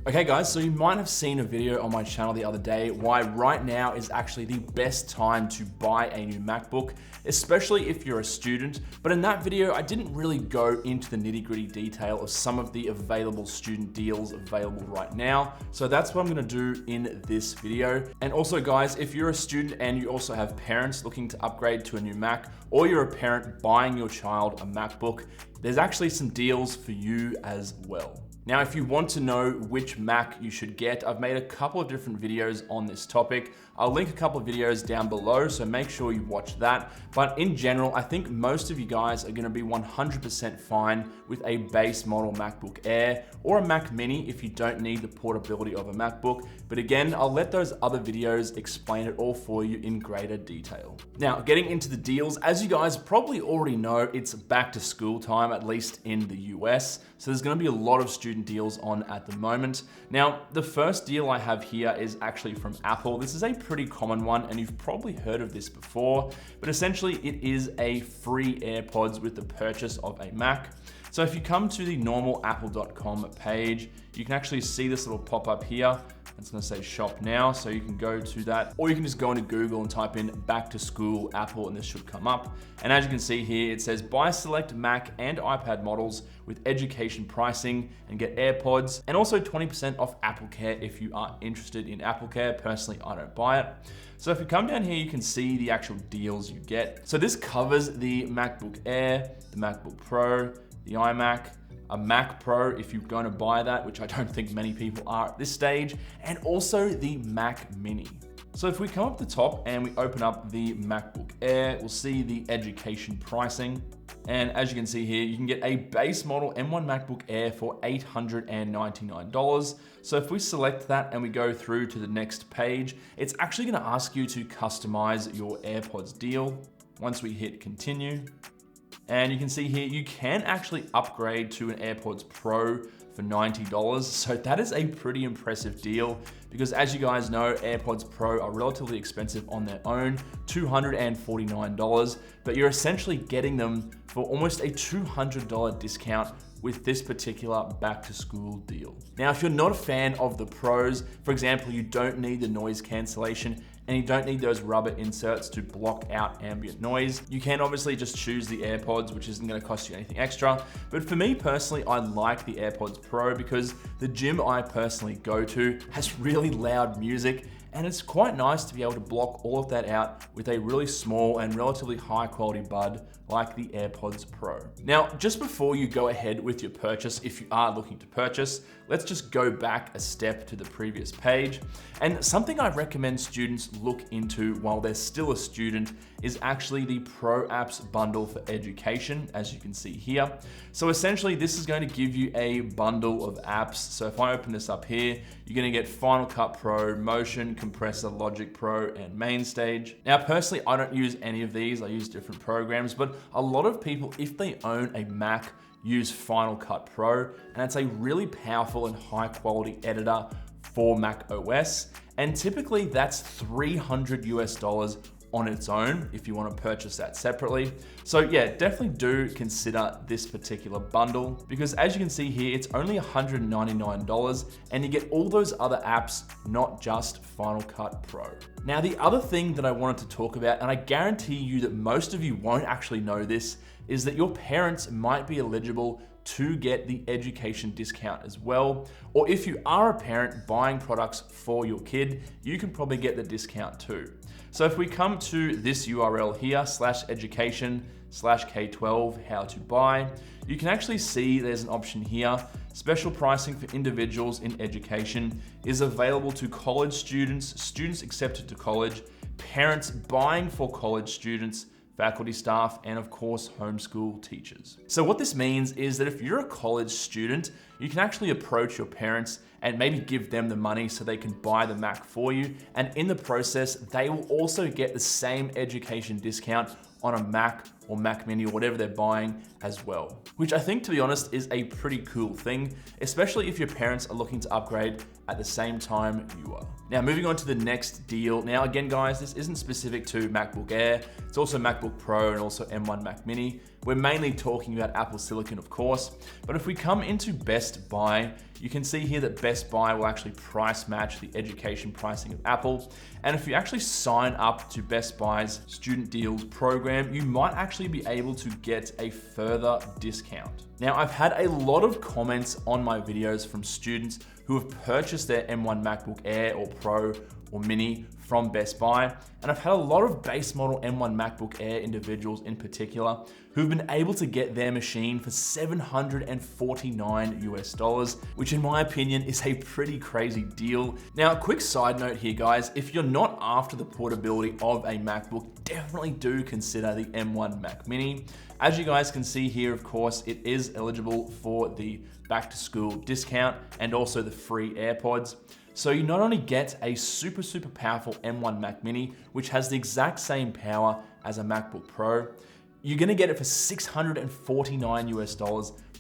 Okay guys, so you might have seen a video on my channel the other day why right now is actually the best time to buy a new MacBook, especially if you're a student. But in that video, I didn't really go into the nitty-gritty detail of some of the available student deals available right now. So that's what I'm gonna do in this video. And also guys, if you're a student and you also have parents looking to upgrade to a new Mac, or you're a parent buying your child a MacBook, there's actually some deals for you as well. Now, if you want to know which Mac you should get, I've made a couple of different videos on this topic. I'll link a couple of videos down below, so make sure you watch that. But in general, I think most of you guys are gonna be 100% fine with a base model MacBook Air or a Mac Mini if you don't need the portability of a MacBook. But again, I'll let those other videos explain it all for you in greater detail. Now, getting into the deals, as you guys probably already know, it's back to school time, at least in the US. So there's gonna be a lot of student deals on at the moment. Now, the first deal I have here is actually from Apple. This is a pretty common one, and you've probably heard of this before, but essentially it is a free AirPods with the purchase of a Mac. So if you come to the normal apple.com page, you can actually see this little pop-up here. It's gonna say shop now, so you can go to that, or you can just go into Google and type in back to school Apple, and this should come up. And as you can see here, it says buy select Mac and iPad models with education pricing and get AirPods, and also 20% off Apple Care if you are interested in Apple Care. Personally, I don't buy it. So if you come down here, you can see the actual deals you get. So this covers the MacBook Air, the MacBook Pro, the iMac, a Mac Pro if you're going to buy that, which I don't think many people are at this stage, and also the Mac Mini. So if we come up the top and we open up the MacBook Air, we'll see the education pricing. And as you can see here, you can get a base model M1 MacBook Air for $899. So if we select that and we go through to the next page, it's actually going to ask you to customize your AirPods deal. Once we hit continue, and you can see here, you can actually upgrade to an AirPods Pro for $90. So that is a pretty impressive deal, because as you guys know, AirPods Pro are relatively expensive on their own, $249, but you're essentially getting them for almost a $200 discount with this particular back to school deal. Now, if you're not a fan of the Pros, for example, you don't need the noise cancellation and you don't need those rubber inserts to block out ambient noise, you can obviously just choose the AirPods, which isn't gonna cost you anything extra. But for me personally, I like the AirPods Pro because the gym I personally go to has really loud music, and it's quite nice to be able to block all of that out with a really small and relatively high quality bud like the AirPods Pro. Now, just before you go ahead with your purchase, if you are looking to purchase, let's just go back a step to the previous page. And something I recommend students look into while they're still a student is actually the Pro Apps bundle for education, as you can see here. So essentially, this is going to give you a bundle of apps. So if I open this up here, you're gonna get Final Cut Pro, Motion, Compressor, Logic Pro, and MainStage. Now, personally, I don't use any of these. I use different programs, but a lot of people, if they own a Mac, use Final Cut Pro, and it's a really powerful and high quality editor for Mac OS. And typically that's $300 US on its own if you want to purchase that separately. So yeah, definitely do consider this particular bundle, because as you can see here, it's only $199 and you get all those other apps, not just Final Cut Pro. Now, the other thing that I wanted to talk about, and I guarantee you that most of you won't actually know this, is that your parents might be eligible to get the education discount as well. Or if you are a parent buying products for your kid, you can probably get the discount too. So if we come to this URL here, /education/K12 how to buy, you can actually see there's an option here. Special pricing for individuals in education is available to college students, students accepted to college, parents buying for college students, faculty, staff, and of course, homeschool teachers. So what this means is that if you're a college student, you can actually approach your parents and maybe give them the money so they can buy the Mac for you. And in the process, they will also get the same education discount on a Mac or Mac Mini or whatever they're buying as well. Which I think, to be honest, is a pretty cool thing, especially if your parents are looking to upgrade at the same time you are. Now, moving on to the next deal. Now, again, guys, this isn't specific to MacBook Air. It's also MacBook Pro and also M1 Mac Mini. We're mainly talking about Apple Silicon, of course. But if we come into Best Buy, you can see here that Best Buy will actually price match the education pricing of Apple. And if you actually sign up to Best Buy's student deals program, you might actually be able to get a further discount. Now, I've had a lot of comments on my videos from students who have purchased their M1 MacBook Air or Pro or Mini from Best Buy. And I've had a lot of base model M1 MacBook Air individuals in particular who've been able to get their machine for $749 US, which in my opinion is a pretty crazy deal. Now, a quick side note here, guys, if you're not after the portability of a MacBook, definitely do consider the M1 Mac Mini. As you guys can see here, of course, it is eligible for the back to school discount and also the free AirPods. So you not only get a super powerful M1 Mac Mini, which has the exact same power as a MacBook Pro, you're gonna get it for $649 US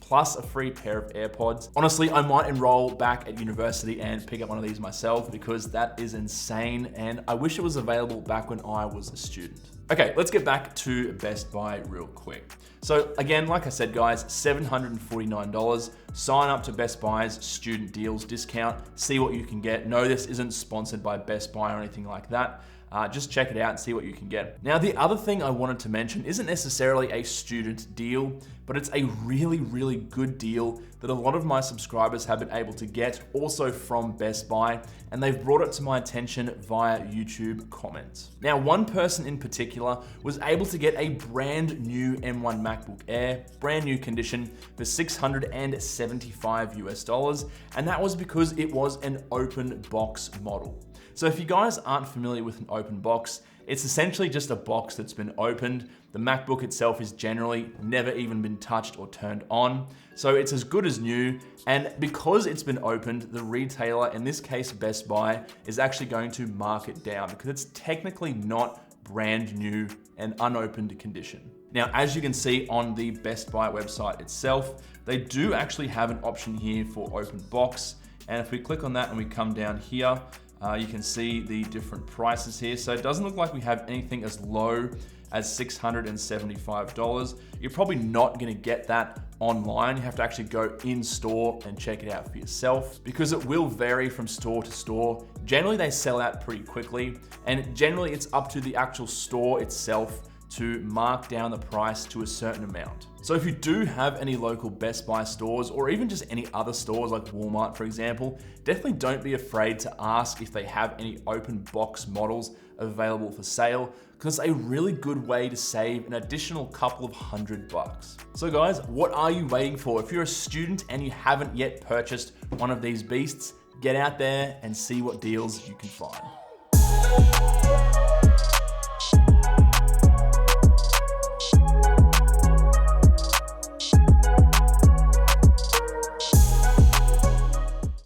plus a free pair of AirPods. Honestly, I might enroll back at university and pick up one of these myself because that is insane and I wish it was available back when I was a student. Okay, let's get back to Best Buy real quick. So again, like I said, guys, $749. Sign up to Best Buy's student deals discount, see what you can get. No, this isn't sponsored by Best Buy or anything like that. Just check it out and see what you can get. Now, the other thing I wanted to mention isn't necessarily a student deal, but it's a really good deal that a lot of my subscribers have been able to get also from Best Buy, and they've brought it to my attention via YouTube comments. Now, one person in particular was able to get a brand new M1 MacBook Air, brand new condition, for $675 US, and that was because it was an open box model. So if you guys aren't familiar with an open box, it's essentially just a box that's been opened. The MacBook itself is generally never even been touched or turned on. So it's as good as new. And because it's been opened, the retailer, in this case Best Buy, is actually going to mark it down because it's technically not brand new and unopened condition. Now, as you can see on the Best Buy website itself, they do actually have an option here for open box. And if we click on that and we come down here, you can see the different prices here. So it doesn't look like we have anything as low as $675. You're probably not gonna get that online. You have to actually go in store and check it out for yourself because it will vary from store to store. Generally, they sell out pretty quickly, and generally it's up to the actual store itself to mark down the price to a certain amount. So if you do have any local Best Buy stores or even just any other stores like Walmart, for example, definitely don't be afraid to ask if they have any open box models available for sale, because it's a really good way to save an additional couple of $100. So guys, what are you waiting for? If you're a student and you haven't yet purchased one of these beasts, get out there and see what deals you can find.